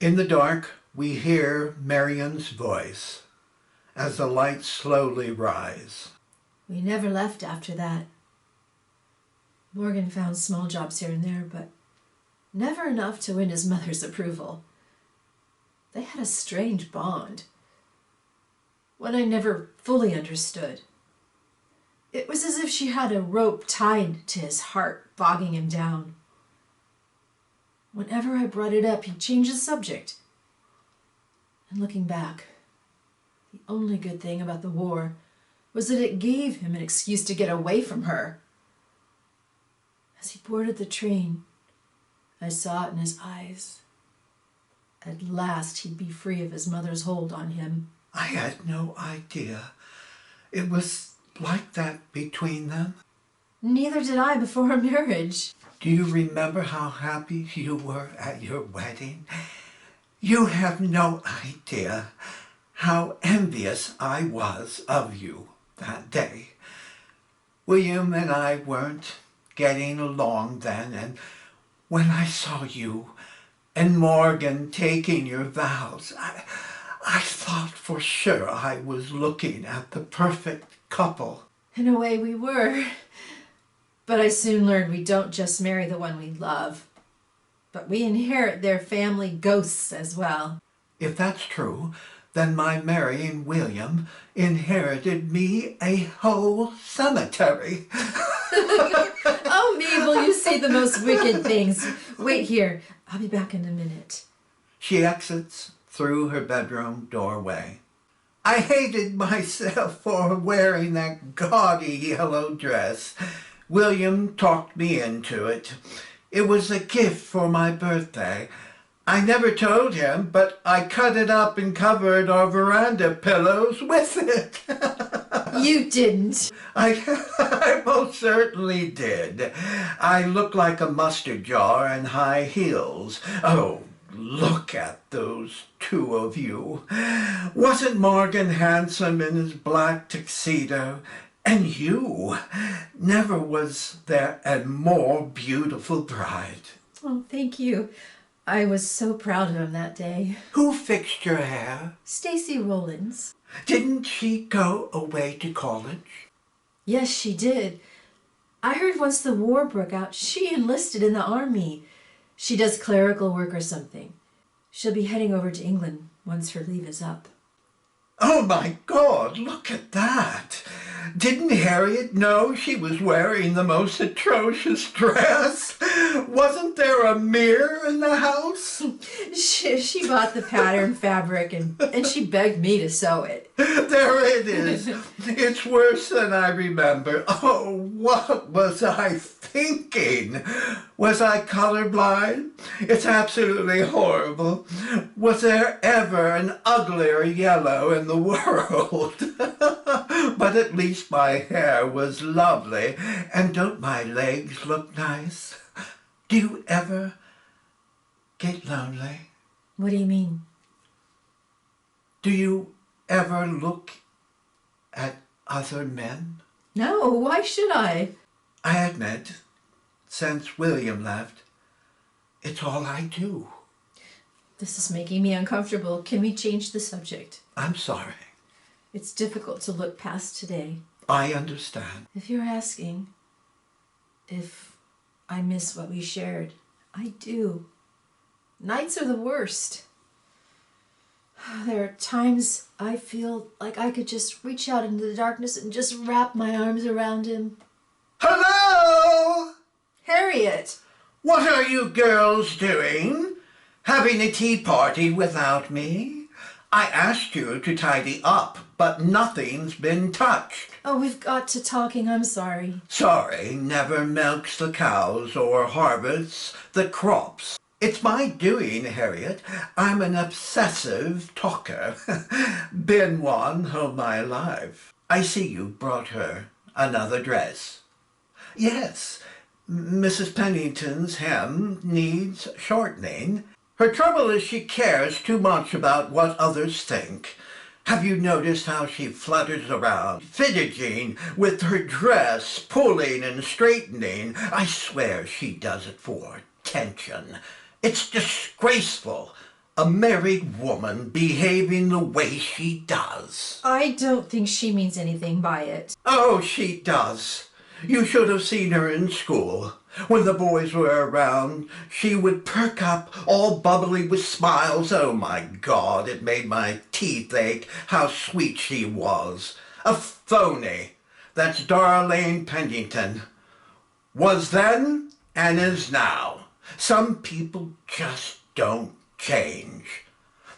In the dark, we hear Marian's voice as the lights slowly rise. We never left after that. Morgan found small jobs here and there, but never enough to win his mother's approval. They had a strange bond, one I never fully understood. It was as if she had a rope tied to his heart, bogging him down. Whenever I brought it up, he'd change the subject. And looking back, the only good thing about the war was that it gave him an excuse to get away from her. As he boarded the train, I saw it in his eyes. At last he'd be free of his mother's hold on him. I had no idea it was like that between them. Neither did I before our marriage. Do you remember how happy you were at your wedding? You have no idea how envious I was of you that day. William and I weren't getting along then, and when I saw you and Morgan taking your vows, I thought for sure I was looking at the perfect couple. In a way we were. But I soon learned we don't just marry the one we love, but we inherit their family ghosts as well. If that's true, then my marrying William inherited me a whole cemetery. Oh, Mabel, you say the most wicked things. Wait here. I'll be back in a minute. She exits through her bedroom doorway. I hated myself for wearing that gaudy yellow dress. William talked me into it. It was a gift for my birthday. I never told him, but I cut it up and covered our veranda pillows with it. You didn't. I most certainly did. I look like a mustard jar in high heels. Oh, look at those two of you. Wasn't Morgan handsome in his black tuxedo? And you, never was there a more beautiful bride. Oh, thank you. I was so proud of him that day. Who fixed your hair? Stacy Rollins. Didn't she go away to college? Yes, she did. I heard once the war broke out, she enlisted in the army. She does clerical work or something. She'll be heading over to England once her leave is up. Oh my God, look at that. Didn't Harriet know she was wearing the most atrocious dress? Wasn't there a mirror in the house? She bought the pattern fabric and she begged me to sew it. There it is. It's worse than I remember. Oh, what was I thinking? Was I colorblind? It's absolutely horrible. Was there ever an uglier yellow in the world? But at least my hair was lovely. And don't my legs look nice? Do you ever get lonely? What do you mean? Do you ever look at other men? No, why should I? I admit, since William left, it's all I do. This is making me uncomfortable. Can we change the subject? I'm sorry. It's difficult to look past today. I understand. If you're asking if I miss what we shared, I do. Nights are the worst. There are times I feel like I could just reach out into the darkness and just wrap my arms around him. Hello! Harriet! What are you girls doing? Having a tea party without me? I asked you to tidy up, but nothing's been touched. Oh, we've got to talking. I'm sorry. Sorry never milks the cows or harvests the crops. It's my doing, Harriet. I'm an obsessive talker. Been one all my life. I see you brought her another dress. Yes, Mrs. Pennington's hem needs shortening. Her trouble is she cares too much about what others think. Have you noticed how she flutters around, fidgeting with her dress, pulling and straightening? I swear she does it for attention. It's disgraceful. A married woman behaving the way she does. I don't think she means anything by it. Oh, she does. You should have seen her in school. When the boys were around, she would perk up, all bubbly with smiles. Oh, my God, it made my teeth ache how sweet she was. A phony. That's Darlene Pennington. Was then and is now. Some people just don't change.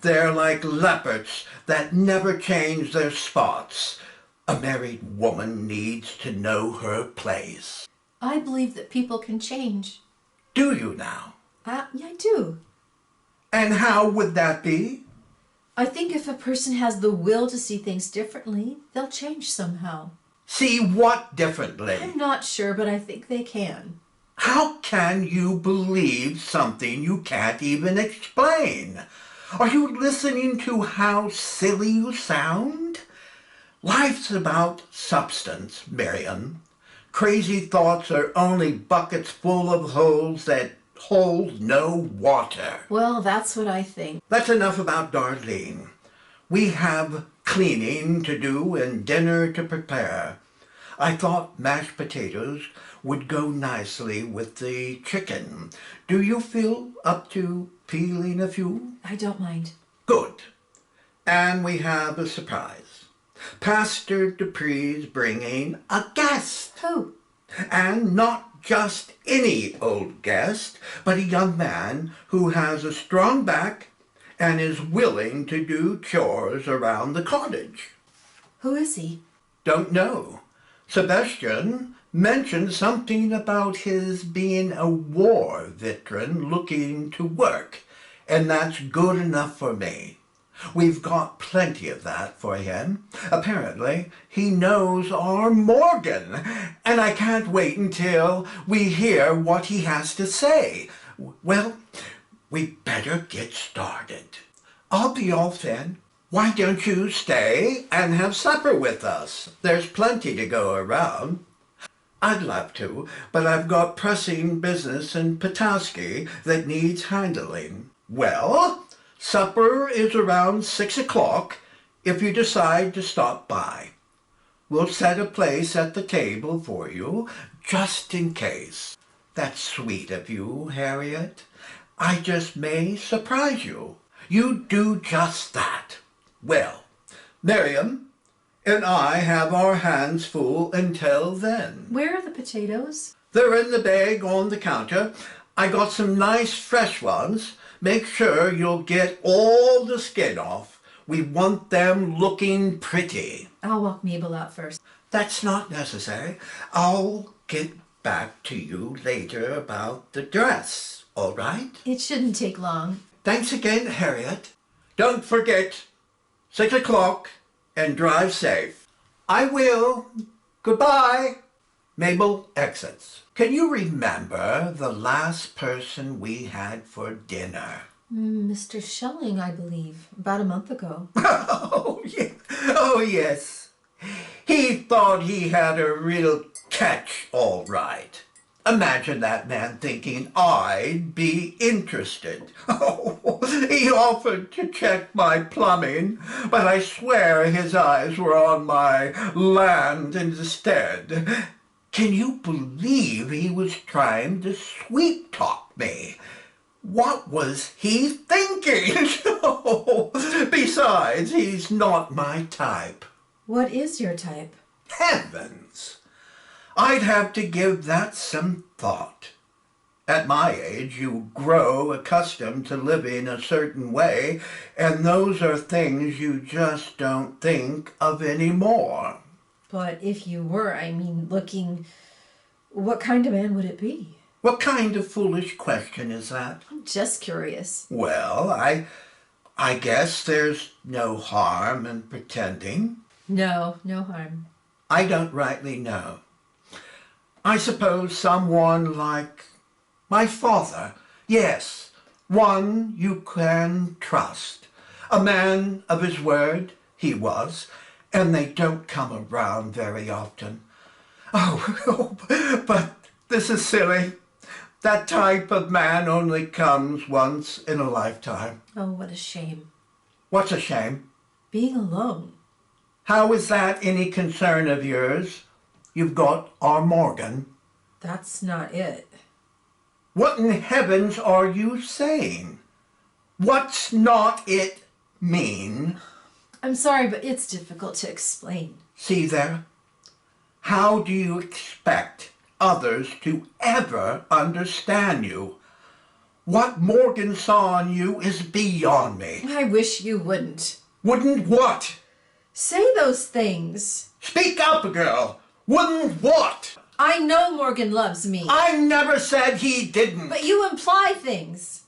They're like leopards that never change their spots. A married woman needs to know her place. I believe that people can change. Do you now? Yeah, I do. And how would that be? I think if a person has the will to see things differently, they'll change somehow. See what differently? I'm not sure, but I think they can. How can you believe something you can't even explain? Are you listening to how silly you sound? Life's about substance, Marian. Crazy thoughts are only buckets full of holes that hold no water. Well, that's what I think. That's enough about Darlene. We have cleaning to do and dinner to prepare. I thought mashed potatoes would go nicely with the chicken. Do you feel up to peeling a few? I don't mind. Good. And we have a surprise. Pastor Dupree's bringing a guest. Who? And not just any old guest, but a young man who has a strong back and is willing to do chores around the cottage. Who is he? Don't know. Sebastian mentioned something about his being a war veteran looking to work, and that's good enough for me. We've got plenty of that for him. Apparently, he knows our Morgan, and I can't wait until we hear what he has to say. Well, we better get started. I'll be off then. Why don't you stay and have supper with us? There's plenty to go around. I'd love to, but I've got pressing business in Petoskey that needs handling. Well, supper is around 6 o'clock if you decide to stop by. We'll set a place at the table for you, just in case. That's sweet of you, Harriet. I just may surprise you. You do just that. Well, Mariam and I have our hands full until then. Where are the potatoes? They're in the bag on the counter. I got some nice fresh ones. Make sure you'll get all the skin off. We want them looking pretty. I'll walk Mabel out first. That's not necessary. I'll get back to you later about the dress, all right? It shouldn't take long. Thanks again, Harriet. Don't forget, 6 o'clock, and drive safe. I will. Goodbye. Mabel exits. Can you remember the last person we had for dinner? Mr. Schelling, I believe. About a month ago. Oh, yeah. Oh, yes. He thought he had a real catch, all right. Imagine that man thinking I'd be interested. Oh, he offered to check my plumbing, but I swear his eyes were on my land instead. Can you believe he was trying to sweet-talk me? What was he thinking? Besides, he's not my type. What is your type? Heavens! I'd have to give that some thought. At my age, you grow accustomed to living a certain way, and those are things you just don't think of anymore. But if you were, looking, what kind of man would it be? What kind of foolish question is that? I'm just curious. Well, I guess there's no harm in pretending. No harm. I don't rightly know. I suppose someone like my father. Yes, one you can trust. A man of his word, he was, and they don't come around very often. Oh, but this is silly. That type of man only comes once in a lifetime. Oh, what a shame. What's a shame? Being alone. How is that any concern of yours? You've got our Morgan. That's not it. What in heavens are you saying? What's not it mean? I'm sorry, but it's difficult to explain. See there? How do you expect others to ever understand you? What Morgan saw in you is beyond me. I wish you wouldn't. Wouldn't what? Say those things. Speak up, girl. Wouldn't what? I know Morgan loves me. I never said he didn't. But you imply things.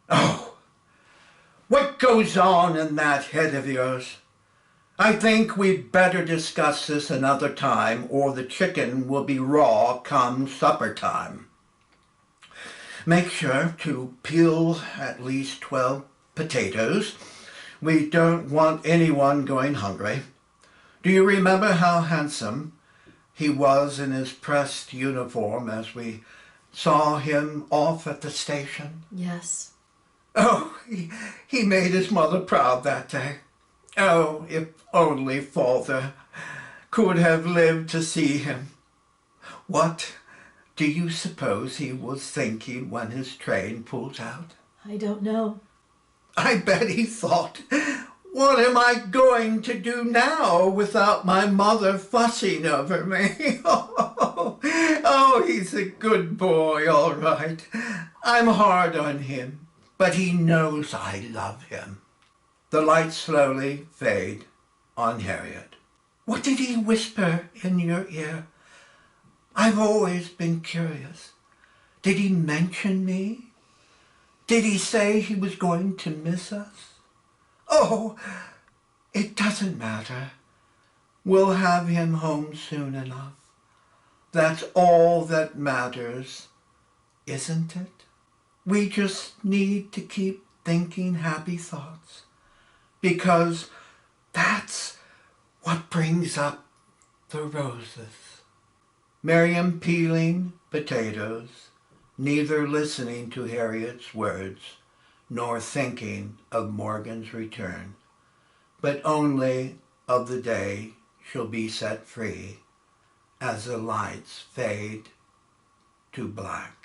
Oh, what goes on in that head of yours? I think we'd better discuss this another time, or the chicken will be raw come supper time. Make sure to peel at least 12 potatoes. We don't want anyone going hungry. Do you remember how handsome he was in his pressed uniform as we saw him off at the station? Yes. Oh, he made his mother proud that day. Oh, if only father could have lived to see him. What do you suppose he was thinking when his train pulled out? I don't know. I bet he thought, what am I going to do now without my mother fussing over me? Oh, he's a good boy, all right. I'm hard on him, but he knows I love him. The lights slowly fade on Harriet. What did he whisper in your ear? I've always been curious. Did he mention me? Did he say he was going to miss us? Oh, it doesn't matter. We'll have him home soon enough. That's all that matters, isn't it? We just need to keep thinking happy thoughts, because that's what brings up the roses. Mariam peeling potatoes, neither listening to Harriet's words nor thinking of Morgan's return, but only of the day she'll be set free as the lights fade to black.